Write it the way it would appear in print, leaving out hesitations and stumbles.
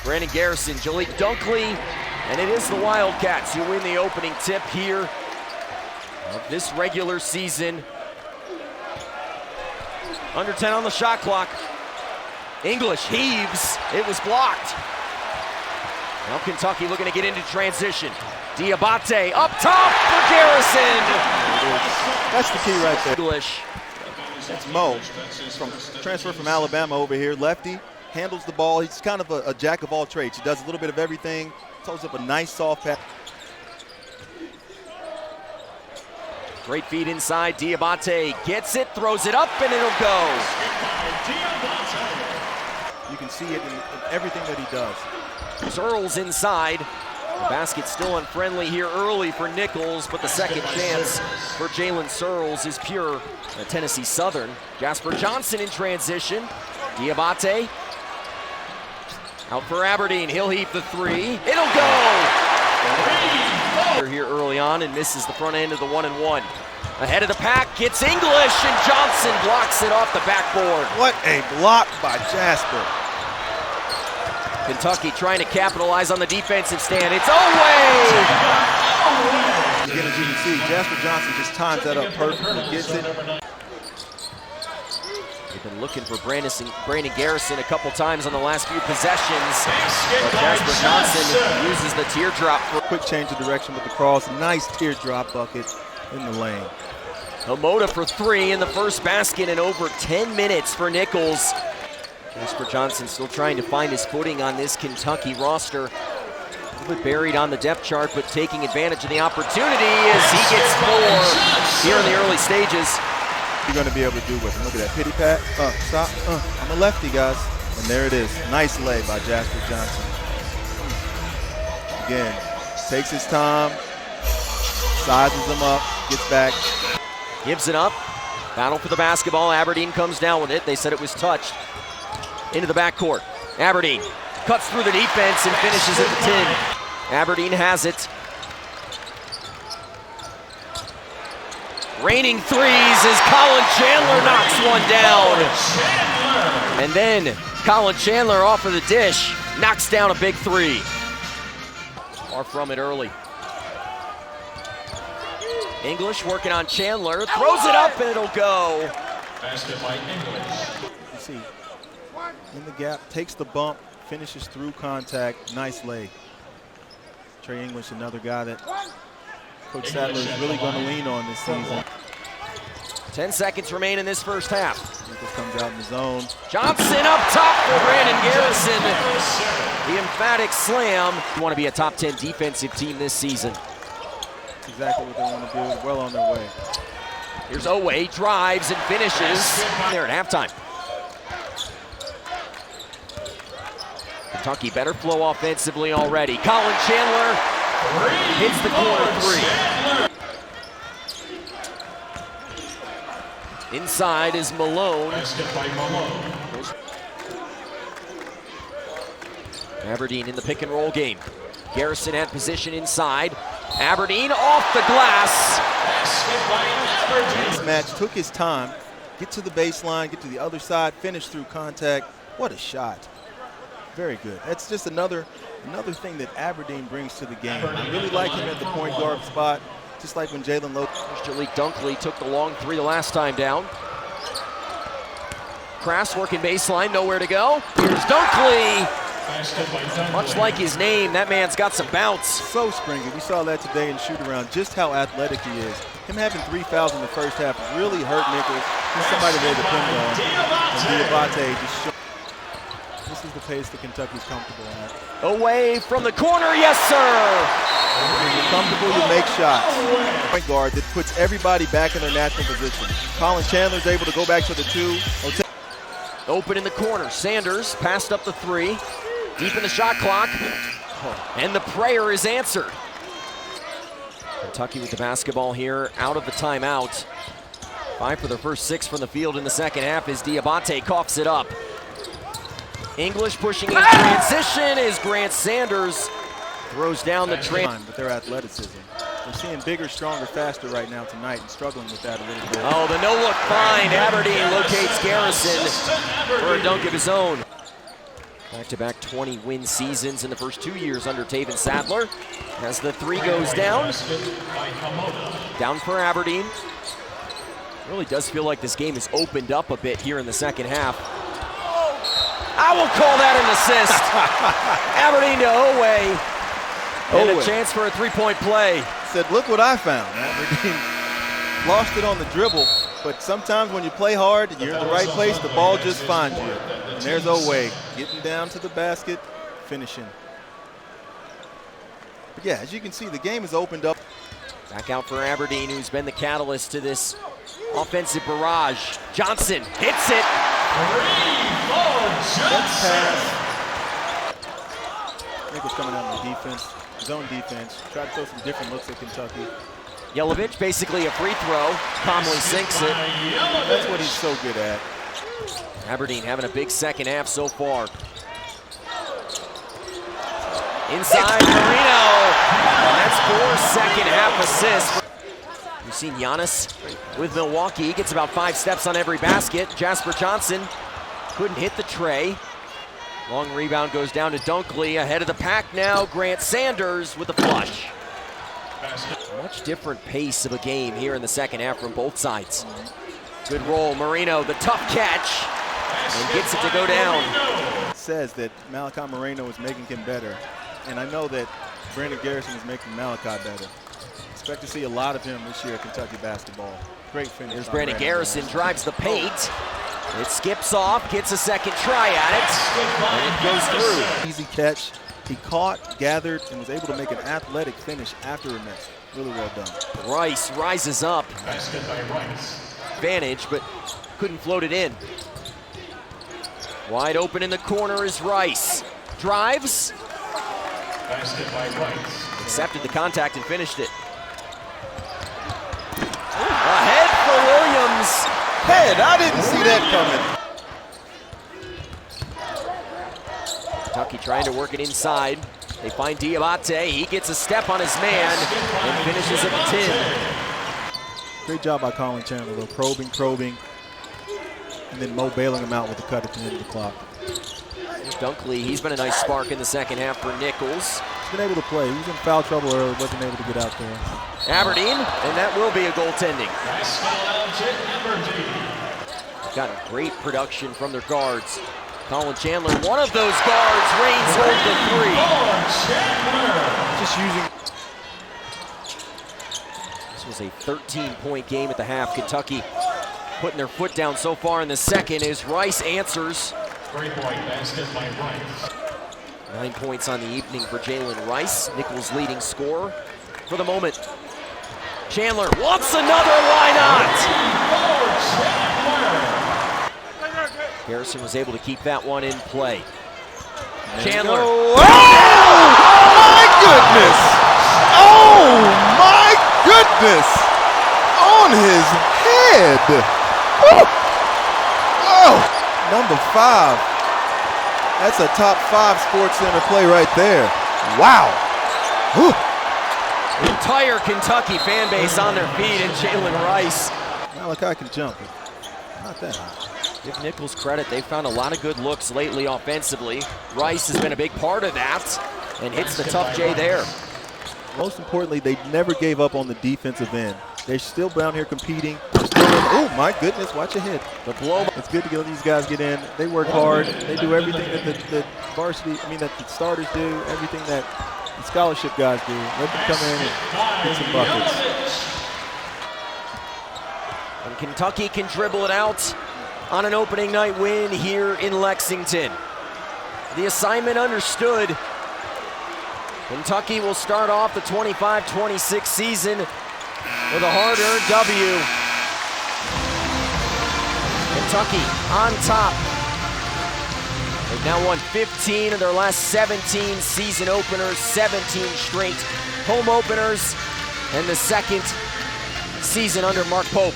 Brandon Garrison, Jaleel Dunkley, and it is the Wildcats who win the opening tip here of this regular season. Under 10 on the shot clock. English heaves, it was blocked. Now Kentucky looking to get into transition. Diabate up top for Garrison. That's the key right there. English. That's Mo, transfer from Alabama over here. Lefty, handles the ball. He's kind of a jack of all trades. He does a little bit of everything. Throws up a nice soft pass. Great feed inside. Diabate gets it, throws it up, and it'll go. You can see it in everything that he does. Searles inside. The basket still unfriendly here early for Nicholls, but the second chance for Jalen Searles is pure. Tennessee Southern. Jasper Johnson in transition. Diabate out for Aberdeen. He'll heave the three. It'll go! Here early on and misses the front end of the 1-and-1. Ahead of the pack, gets English, and Johnson blocks it off the backboard. What a block by Jasper. Kentucky trying to capitalize on the defensive stand. It's away! Again, as you can see, Jasper Johnson just times that up perfectly, gets it. They've been looking for Brandon Garrison a couple times on the last few possessions. But Jasper Johnson uses the teardrop for a quick change of direction with the cross. Nice teardrop bucket in the lane. Hamoda for three in the first basket in over 10 minutes for Nicholls. Jasper Johnson still trying to find his footing on this Kentucky roster. A little bit buried on the depth chart, but taking advantage of the opportunity as he gets four here in the early stages. You're going to be able to do with him. Look at that pity pat. Stop. I'm a lefty, guys. And there it is. Nice lay by Jasper Johnson. Again, takes his time, sizes him up, gets back. Gives it up. Battle for the basketball. Aberdeen comes down with it. They said it was touched. Into the backcourt. Aberdeen cuts through the defense and finishes at the 10. Aberdeen has it. Raining threes as Colin Chandler knocks one down. And then Colin Chandler off of the dish knocks down a big three. Far from it early. English working on Chandler, throws it up and it'll go. Basket by English. You see, in the gap, takes the bump, finishes through contact, nice lay. Trey English, another guy that Coach Sadler is really going to lean on this season. 10 seconds remain in this first half. Nicholls comes out in the zone. Johnson up top for Brandon Garrison. The emphatic slam. You want to be a top 10 defensive team this season. That's exactly what they want to do, well on their way. Here's Owe, drives and finishes there at halftime. Kentucky better flow offensively already. Colin Chandler hits the corner three. Inside is Malone. Aberdeen in the pick and roll game. Garrison had position inside. Aberdeen off the glass. This match took his time, get to the baseline, get to the other side, finish through contact. What a shot. Very good. That's just another thing that Aberdeen brings to the game. I really like him at the point guard spot, just like when Jaleel Dunkley took the long three the last time down. Crass working baseline, nowhere to go. Here's Dunkley. Much like his name, that man's got some bounce. So springy. We saw that today in shoot-around, just how athletic he is. Him having 3 fouls in the first half really hurt Nicholls. He's somebody they depend on. And Diabate just showed. This is the pace that Kentucky's comfortable at. Away from the corner, yes sir! When you're comfortable, you make shots. Point guard that puts everybody back in their natural position. Colin Chandler's able to go back to the 2. Open in the corner, Sanders passed up the 3. Deep in the shot clock, and the prayer is answered. Kentucky with the basketball here, out of the timeout. 5 for their first 6 from the field in the second half as Diabate coughs it up. English pushing in transition as Grant Sanders throws down the train. With their athleticism. We're seeing bigger, stronger, faster right now tonight and struggling with that a little bit. Oh, the no-look find. Aberdeen locates Garrison for a dunk of his own. Back-to-back 20-win seasons in the first 2 years under Taven Sadler. As the three goes down. Down for Aberdeen. Really does feel like this game has opened up a bit here in the second half. I will call that an assist. Aberdeen to Oweh. And a chance for a three-point play. Said, look what I found. Aberdeen lost it on the dribble, but sometimes when you play hard, you're in the right place, the ball just finds you. And there's Oweh getting down to the basket, finishing. But yeah, as you can see, the game has opened up. Back out for Aberdeen, who's been the catalyst to this offensive barrage. Johnson hits it. Nicholls coming out on the defense, zone defense. Tried to throw some different looks at Kentucky. Yelovich basically a free throw. Calmly sinks it. That's what he's so good at. Aberdeen having a big second half so far. Inside Marino. And that's 4 second half assists. You've seen Giannis with Milwaukee. He gets about 5 steps on every basket. Jasper Johnson couldn't hit the tray. Long rebound goes down to Dunkley. Ahead of the pack now, Grant Sanders with a flush. Much different pace of a game here in the second half from both sides. Good roll, Marino, the tough catch, and gets it to go down. It says that Malachi Moreno is making him better, and I know that Brandon Garrison is making Malachi better. Expect to see a lot of him this year at Kentucky basketball. Great finish. There's Brandon Garrison, drives the paint. It skips off, gets a second try at it, and it goes through. Easy catch. He caught, gathered, and was able to make an athletic finish after a miss. Really well done. Rice rises up. Basket by Rice. Advantage, but couldn't float it in. Wide open in the corner is Rice. Drives. Basket by Rice. Accepted the contact and finished it. Ahead for Williams. Head, I didn't see that coming. Kentucky trying to work it inside. They find Diabate. He gets a step on his man and finishes at the 10. Great job by Colin Chandler, though. Probing, and then Mo bailing him out with the cut at the end of the clock. Dunkley, he's been a nice spark in the second half for Nicholls. He's been able to play. He was in foul trouble early, wasn't able to get out there. Aberdeen, and that will be a goaltending. Got great production from their guards. Colin Chandler, one of those guards, reigns home the three. Just using. This was a 13-point game at the half. Kentucky putting their foot down so far in the second as Rice answers. 3-point basket by Rice. 9 points on the evening for Jalen Rice, Nicholls' leading scorer for the moment. Chandler wants another, why not? Garrison was able to keep that one in play. Chandler. Oh my goodness! Oh my goodness! On his head! Oh, number 5. That's a top 5 Sports Center play right there. Wow! Whew. The entire Kentucky fan base on their feet, and Jalen Rice. Malachi can jump, but not that high. Give Nicholls credit, they've found a lot of good looks lately offensively. Rice has been a big part of that and hits the tough J there. Most importantly, they never gave up on the defensive end. They're still down here competing. Oh my goodness, watch your head. The blow. It's good to let these guys get in. They work hard. They do everything that the starters do, everything that the scholarship guys do. Let them come in and get some buckets. And Kentucky can dribble it out on an opening night win here in Lexington. The assignment understood. Kentucky will start off the 25-26 season with a hard-earned W. Kentucky on top. They've now won 15 of their last 17 season openers, 17 straight home openers, and the second season under Mark Pope.